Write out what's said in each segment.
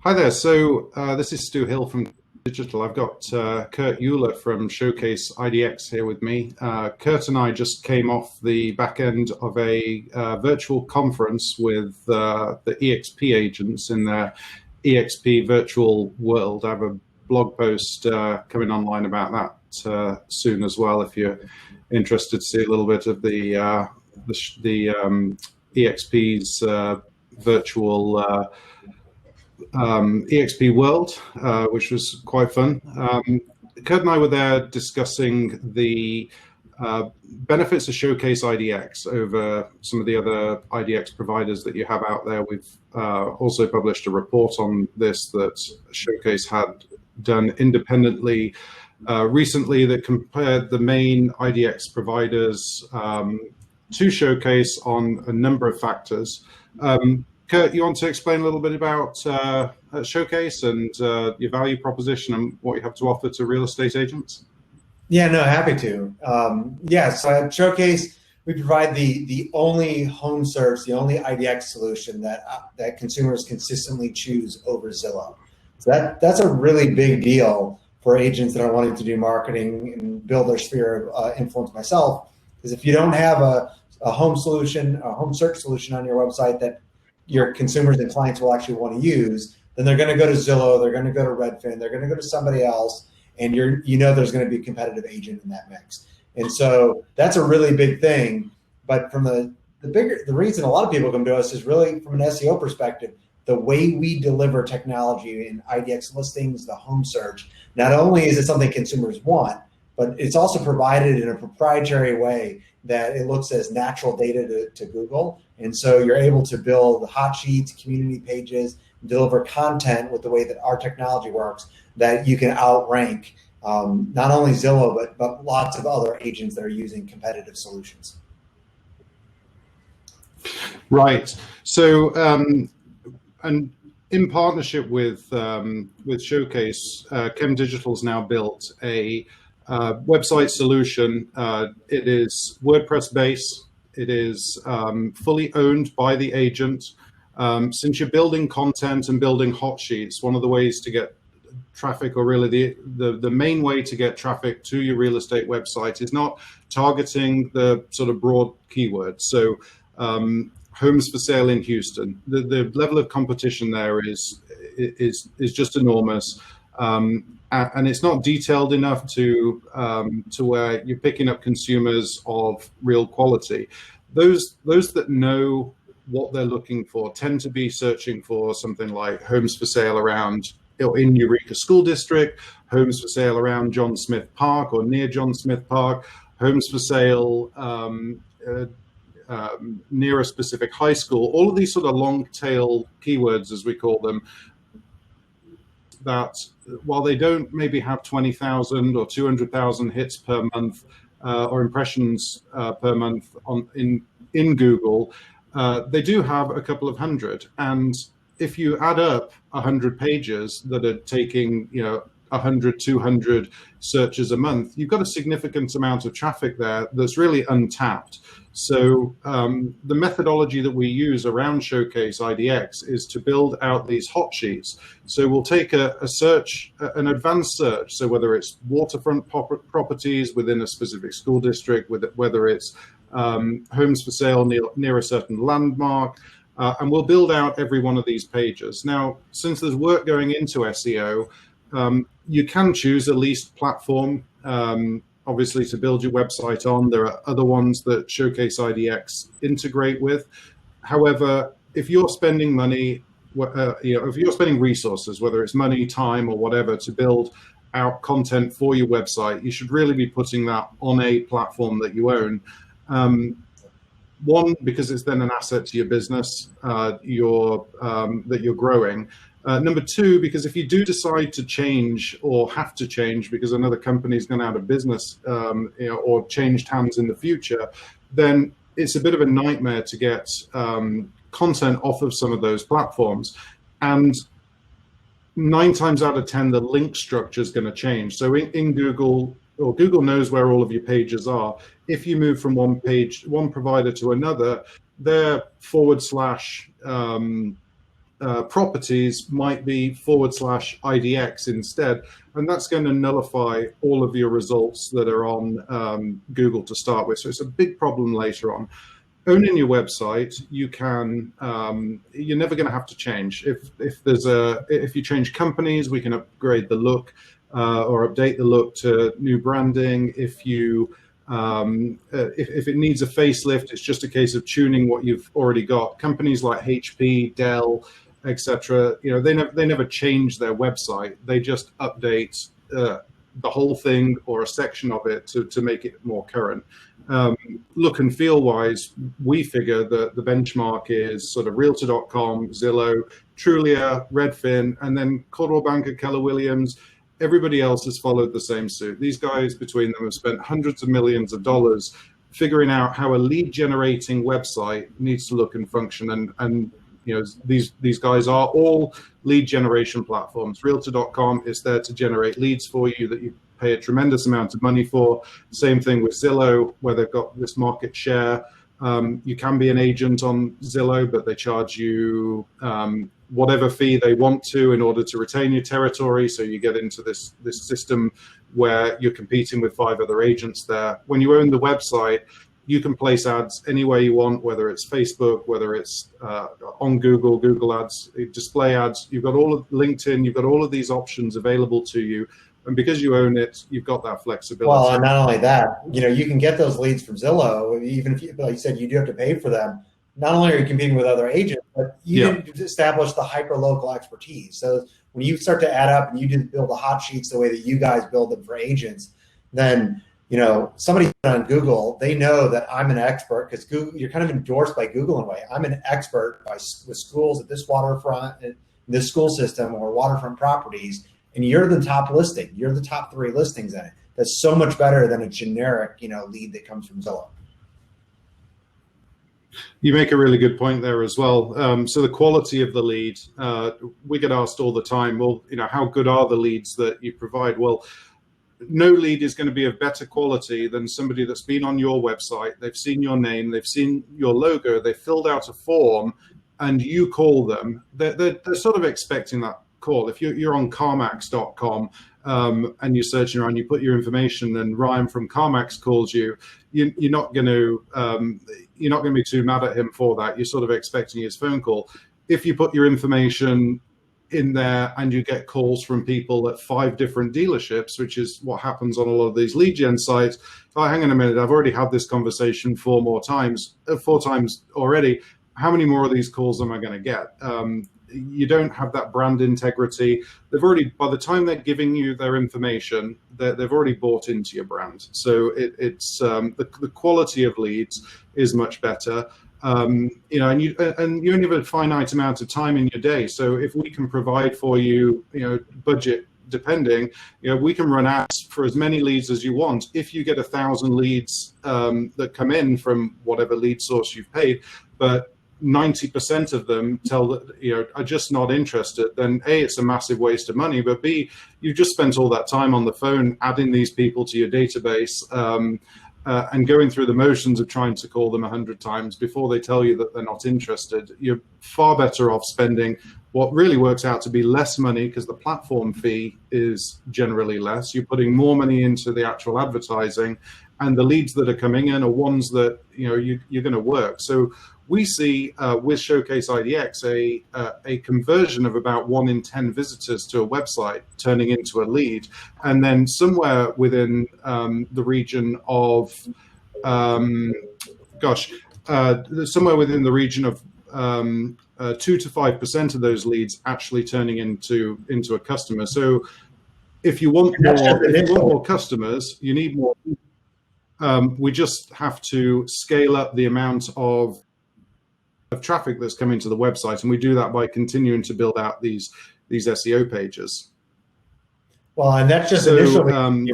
Hi there. So this is Stu Hill from Digital. I've got Kurt Uhlir from Showcase IDX here with me. Kurt and I just came off the back end of a virtual conference with the EXP agents in their EXP virtual world. I have a blog post coming online about that soon as well, if you're interested to see a little bit of the EXP's virtual EXP world, which was quite fun. Kurt and I were there discussing the benefits of Showcase IDX over some of the other IDX providers that you have out there. We've also published a report on this that Showcase had done independently recently that compared the main IDX providers to Showcase on a number of factors. Kurt, you want to explain a little bit about Showcase and your value proposition and what you have to offer to real estate agents? Yeah, no, happy to. So at Showcase, we provide the only home search, the only IDX solution that consumers consistently choose over Zillow. So that's a really big deal for agents that are wanting to do marketing and build their sphere of influence myself. Because if you don't have a home solution, a home search solution on your website that your consumers and clients will actually want to use, then they're going to go to Zillow, they're going to go to Redfin, they're going to go to somebody else, and there's going to be a competitive agent in that mix. And so that's a really big thing. But from the reason a lot of people come to us is really from an SEO perspective, the way we deliver technology in IDX listings, the home search, not only is it something consumers want, but it's also provided in a proprietary way that it looks as natural data to Google. And so you're able to build hot sheets, community pages, deliver content with the way that our technology works that you can outrank not only Zillow, but lots of other agents that are using competitive solutions. Right. So, and in partnership with Showcase, CHEM.digital's now built a website solution. It is WordPress based. It is fully owned by the agent. Since you're building content and building hot sheets, one of the ways to get traffic, or really the main way to get traffic to your real estate website, is not targeting the sort of broad keywords. So homes for sale in Houston, the level of competition there is just enormous. And it's not detailed enough to where you're picking up consumers of real quality. Those that know what they're looking for tend to be searching for something like homes for sale around in Eureka School District, homes for sale around John Smith Park or near John Smith Park, homes for sale near a specific high school. All of these sort of long tail keywords, as we call them, that while they don't maybe have 20,000 or 200,000 hits per month or impressions per month in Google, they do have a couple of hundred. And if you add up 100 pages that are taking 100, 200 searches a month, you've got a significant amount of traffic there that's really untapped. So the methodology that we use around Showcase IDX is to build out these hot sheets. So we'll take a search, an advanced search, so whether it's waterfront properties within a specific school district, whether it's homes for sale near a certain landmark, and we'll build out every one of these pages. Now, since there's work going into SEO, you can choose a leased platform, obviously, to build your website on. There are other ones that Showcase IDX integrate with. However, if you're spending money, if you're spending resources, whether it's money, time, or whatever, to build out content for your website, you should really be putting that on a platform that you own. One, because it's then an asset to your business that you're growing. Number two, because if you do decide to change or have to change because another company's gone out of business or changed hands in the future, then it's a bit of a nightmare to get content off of some of those platforms. And 9 times out of 10, the link structure is going to change. So in Google, or Google knows where all of your pages are. If you move from one provider to another, their / properties might be /IDX instead, and that's going to nullify all of your results that are on Google to start with. So it's a big problem later on. Owning your website, you can you're never going to have to change. If you change companies, we can upgrade the look or update the look to new branding. If it needs a facelift, it's just a case of tuning what you've already got. Companies like HP, Dell, etc., they never change their website. They just update the whole thing or a section of it to make it more current. Look and feel wise, we figure that the benchmark is sort of Realtor.com, Zillow, Trulia, Redfin, and then Coldwell Banker, Keller Williams. Everybody else has followed the same suit. These guys between them have spent hundreds of millions of dollars figuring out how a lead generating website needs to look and function. And these guys are all lead generation platforms. Realtor.com is there to generate leads for you that you pay a tremendous amount of money for. Same thing with Zillow, where they've got this market share. You can be an agent on Zillow, but they charge you whatever fee they want to in order to retain your territory. So you get into this system where you're competing with 5 other agents there. When you own the website, you can place ads anywhere you want, whether it's Facebook, whether it's on Google Ads, display ads. You've got all of LinkedIn, you've got all of these options available to you. And because you own it, you've got that flexibility. Well, and not only that, you can get those leads from Zillow, even if, like you said, you do have to pay for them. Not only are you competing with other agents, but you can establish the hyper-local expertise. So when you start to add up and you build the hot sheets the way that you guys build them for agents, then somebody on Google, they know that I'm an expert because Google, you're kind of endorsed by Google in a way. I'm an expert with schools at this waterfront, in this school system or waterfront properties. And you're the top listing. You're the top 3 listings in it. That's so much better than a generic, lead that comes from Zillow. You make a really good point there as well. So the quality of the lead, we get asked all the time, well, how good are the leads that you provide? Well, no lead is going to be of better quality than somebody that's been on your website. They've seen your name, they've seen your logo, they filled out a form, and you call them. They're sort of expecting that call. If you're on CarMax.com and you're searching around, you put your information, and Ryan from CarMax calls you, you're not going to be too mad at him for that. You're sort of expecting his phone call. If you put your information in there and you get calls from people at 5 different dealerships, which is what happens on a lot of these lead gen sites. Oh, hang on a minute, I've already had this conversation 4 times already. How many more of these calls am I going to get? You don't have that brand integrity. They've already, by the time they're giving you their information, they've already bought into your brand. So it's the quality of leads is much better. And you only have a finite amount of time in your day. So if we can provide for you, budget depending, we can run ads for as many leads as you want. If you get 1,000 leads that come in from whatever lead source you've paid, but 90% of them tell that are just not interested, then A, it's a massive waste of money, but B, you just spent all that time on the phone adding these people to your database and going through the motions of trying to call them 100 times before they tell you that they're not interested. You're far better off spending what really works out to be less money because the platform fee is generally less. You're putting more money into the actual advertising, and the leads that are coming in are ones that you're going to work. So we see with Showcase IDX a conversion of about 1 in 10 visitors to a website turning into a lead, and then somewhere within the region of somewhere within the region of 2 to 5% of those leads actually turning into a customer. So if you want more customers, you need more. We just have to scale up the amount of traffic that's coming to the website, and we do that by continuing to build out these SEO pages. Well, and that's just initially one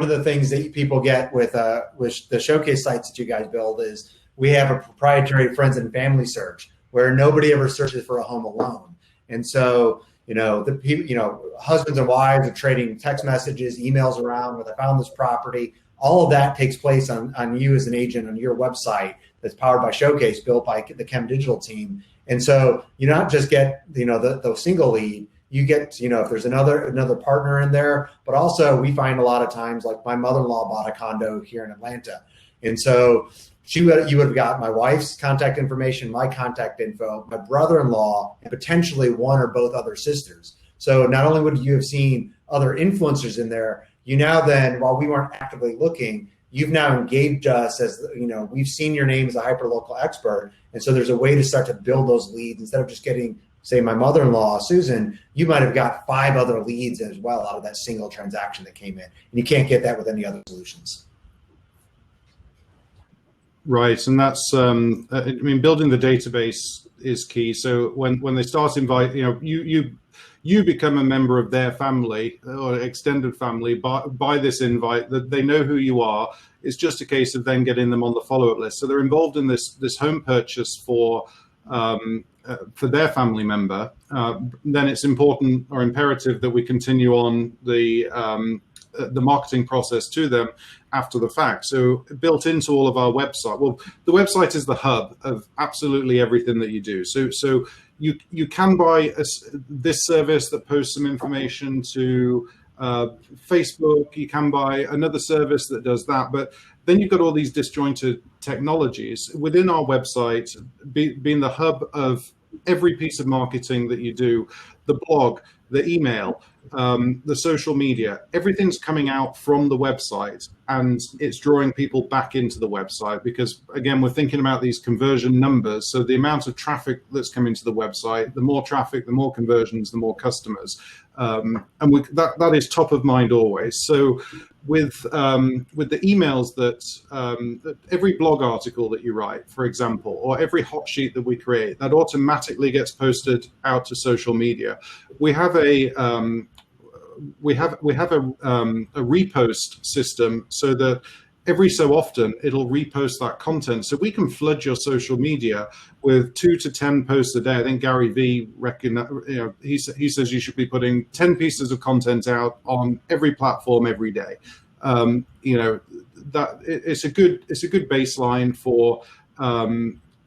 of the things that people get with the Showcase sites that you guys build is we have a proprietary friends and family search where nobody ever searches for a home alone, and so the people, husbands and wives are trading text messages, emails around with I found this property. All of that takes place on you as an agent on your website that's powered by Showcase, built by the CHEM.digital team. And so you not just get, the single lead, you get, if there's another partner in there, but also we find a lot of times, like my mother-in-law bought a condo here in Atlanta. And so you would have got my wife's contact information, my contact info, my brother-in-law, and potentially one or both other sisters. So not only would you have seen other influencers in there, you now then, while we weren't actively looking, you've now engaged us as, we've seen your name as a hyperlocal expert. And so there's a way to start to build those leads. Instead of just getting, say, my mother-in-law, Susan, you might have got 5 other leads as well out of that single transaction that came in. And you can't get that with any other solutions. Right, and that's, building the database is key. So when they start invite, you become a member of their family or extended family by this invite, that they know who you are. It's just a case of then getting them on the follow-up list. So they're involved in this home purchase for their family member. Then it's important or imperative that we continue on the marketing process to them after the fact. So built into all of our website, well, the website is the hub of absolutely everything that you do. So you can buy this service that posts some information to Facebook. You can buy another service that does that, but then you've got all these disjointed technologies within our website, being the hub of every piece of marketing that you do, the blog, the email, the social media, everything's coming out from the website, and it's drawing people back into the website because, again, we're thinking about these conversion numbers. So the amount of traffic that's coming to the website, the more traffic, the more conversions, the more customers. And that is top of mind always. So with the emails that every blog article that you write, for example, or every hot sheet that we create, that automatically gets posted out to social media. We have a repost system so that every so often it'll repost that content. So we can flood your social media with 2 to 10 posts a day. I think Gary Vee he says you should be putting 10 pieces of content out on every platform every day. That it's a good baseline for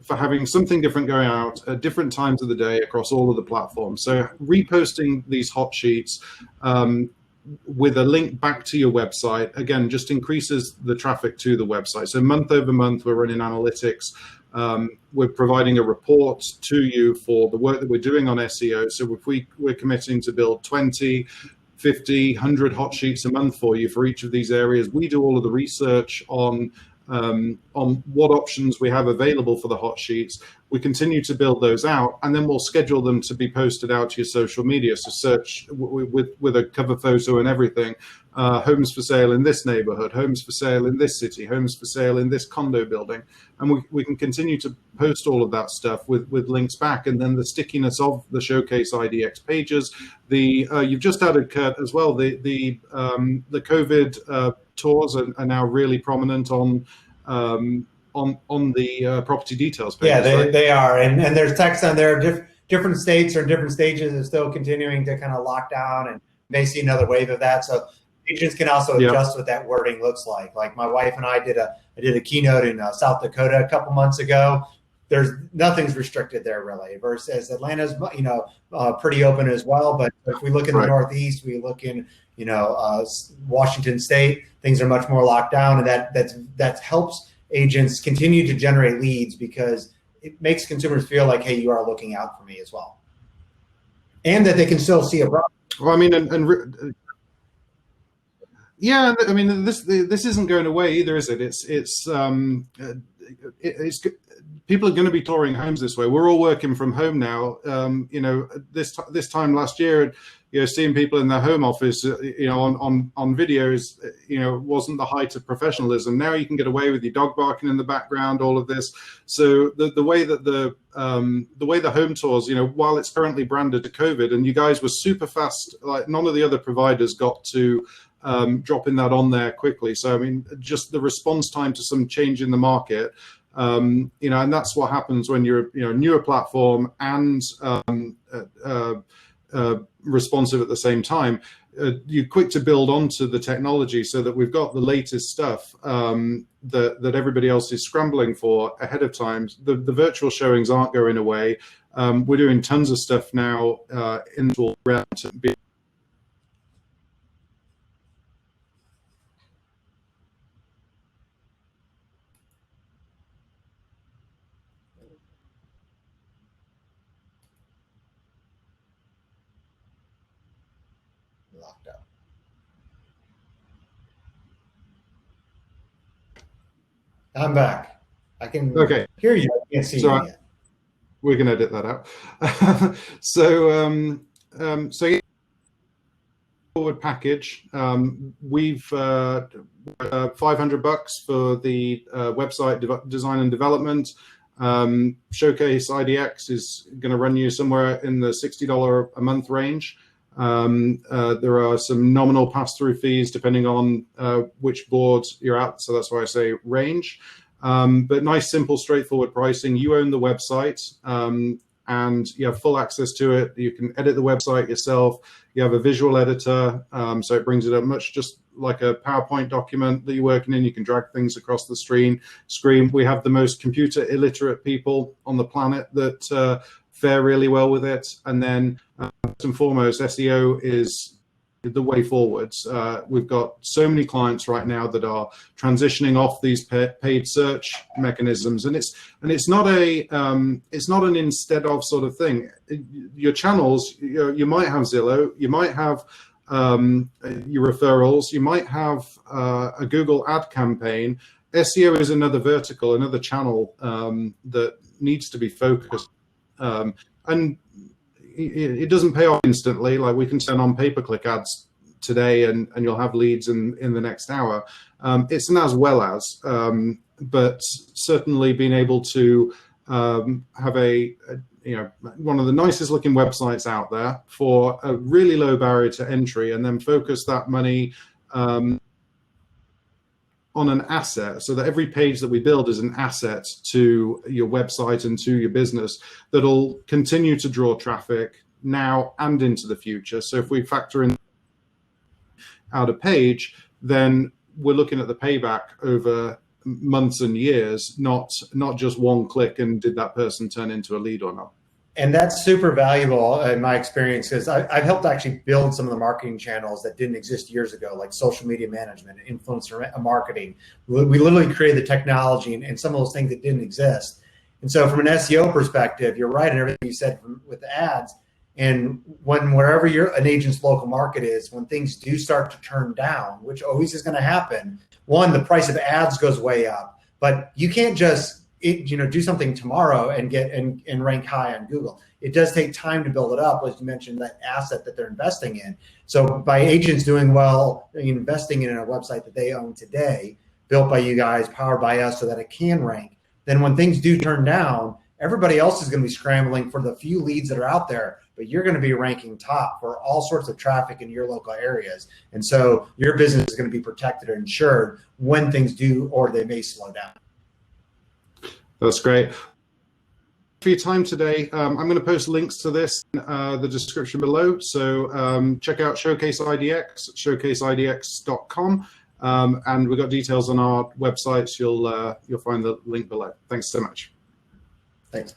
having something different going out at different times of the day across all of the platforms. So reposting these hot sheets with a link back to your website, again, just increases the traffic to the website. So month over month, we're running analytics. We're providing a report to you for the work that we're doing on SEO. So if we're committing to build 20, 50, 100 hot sheets a month for you for each of these areas, we do all of the research on what options we have available for the hot sheets. We continue to build those out, and then we'll schedule them to be posted out to your social media. So search with a cover photo and everything. Homes for sale in this neighborhood, homes for sale in this city, homes for sale in this condo building. And we can continue to post all of that stuff with links back. And then the stickiness of the Showcase IDX pages. You've just added, Kurt, as well, the COVID tours are now really prominent on the property details pages. Yeah, they are. And there's text on there. Different states or different stages are still continuing to kind of lock down, and may see another wave of that. So agents can also adjust what that wording looks like. Like my wife and I did a keynote in South Dakota a couple months ago. Nothing's restricted there really. Versus Atlanta's, pretty open as well. But if we look in the Northeast, we look in, Washington State, things are much more locked down, and that helps agents continue to generate leads because it makes consumers feel like, hey, you are looking out for me as well, and that they can still see a product. Well, this isn't going away either, is it? It's people are going to be touring homes this way. We're all working from home now. This time last year, seeing people in their home office, on videos, wasn't the height of professionalism. Now you can get away with your dog barking in the background, all of this. So the way that the home tours, while it's currently branded to COVID, and you guys were super fast, like none of the other providers got to dropping that on there quickly. So just the response time to some change in the market, and that's what happens when you're a newer platform and responsive at the same time. you're quick to build onto the technology so that we've got the latest stuff that everybody else is scrambling for ahead of time. The virtual showings aren't going away. We're doing tons of stuff now in the realm to be locked up. I'm back. I can hear you. I can't see you yet. We can edit that out. So yeah, forward package. We've $500 for the website design and development. Showcase IDX is going to run you somewhere in the $60 a month range. There are some nominal pass-through fees depending on which board you're at, so that's why I say range. But nice, simple, straightforward pricing. You own the website, and you have full access to it. You can edit the website yourself. You have a visual editor, so it brings it up much just like a PowerPoint document that you're working in. You can drag things across the screen. We have the most computer illiterate people on the planet that fare really well with it. And then first and foremost, SEO is the way forwards. We've got so many clients right now that are transitioning off these paid search mechanisms, and it's not an instead of sort of thing. Your channels, you might have Zillow, you might have your referrals, you might have a Google ad campaign. SEO is another vertical, another channel that needs to be focused, and it doesn't pay off instantly. Like, we can turn on pay-per-click ads today and you'll have leads in the next hour. It's an as well as, but certainly being able to have one of the nicest looking websites out there for a really low barrier to entry, and then focus that money on an asset, so that every page that we build is an asset to your website and to your business that'll continue to draw traffic now and into the future. So if we factor in out a page, then we're looking at the payback over months and years, not just one click and did that person turn into a lead or not. And that's super valuable in my experience, because I've helped actually build some of the marketing channels that didn't exist years ago, like social media management, influencer marketing. We literally created the technology and some of those things that didn't exist. And so from an SEO perspective, you're right in everything you said with the ads. And wherever an agent's local market is, when things do start to turn down, which always is going to happen, one, the price of ads goes way up, but you can't just do something tomorrow and get and rank high on Google. It does take time to build it up, as you mentioned, that asset that they're investing in. So by agents doing well, investing in a website that they own today, built by you guys, powered by us so that it can rank, then when things do turn down, everybody else is going to be scrambling for the few leads that are out there, but you're going to be ranking top for all sorts of traffic in your local areas. And so your business is going to be protected or insured when things do, or they may slow down. That's great. For your time today, I'm going to post links to this in the description below. So check out Showcase IDX, showcaseidx.com, and we've got details on our websites. You'll find the link below. Thanks so much. Thanks.